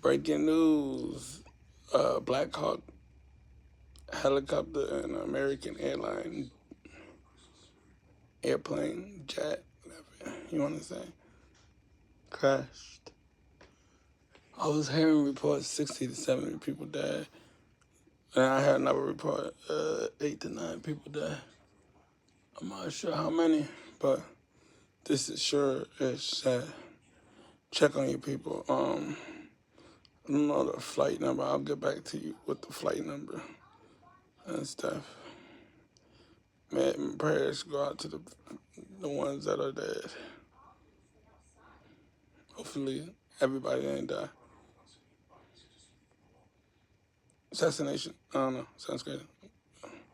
Breaking news. Blackhawk helicopter and American Airlines airplane, jet, whatever you want to say, crashed. I was hearing reports 60 to 70 people died. And I had another report, 8 to 9 people died. I'm not sure how many, but this is sure is sad. Check on your people. I don't know the flight number. I'll get back to you with the flight number and stuff. Man, prayers go out to the ones that are dead. Hopefully, everybody ain't die. Assassination. I don't know. Sounds crazy.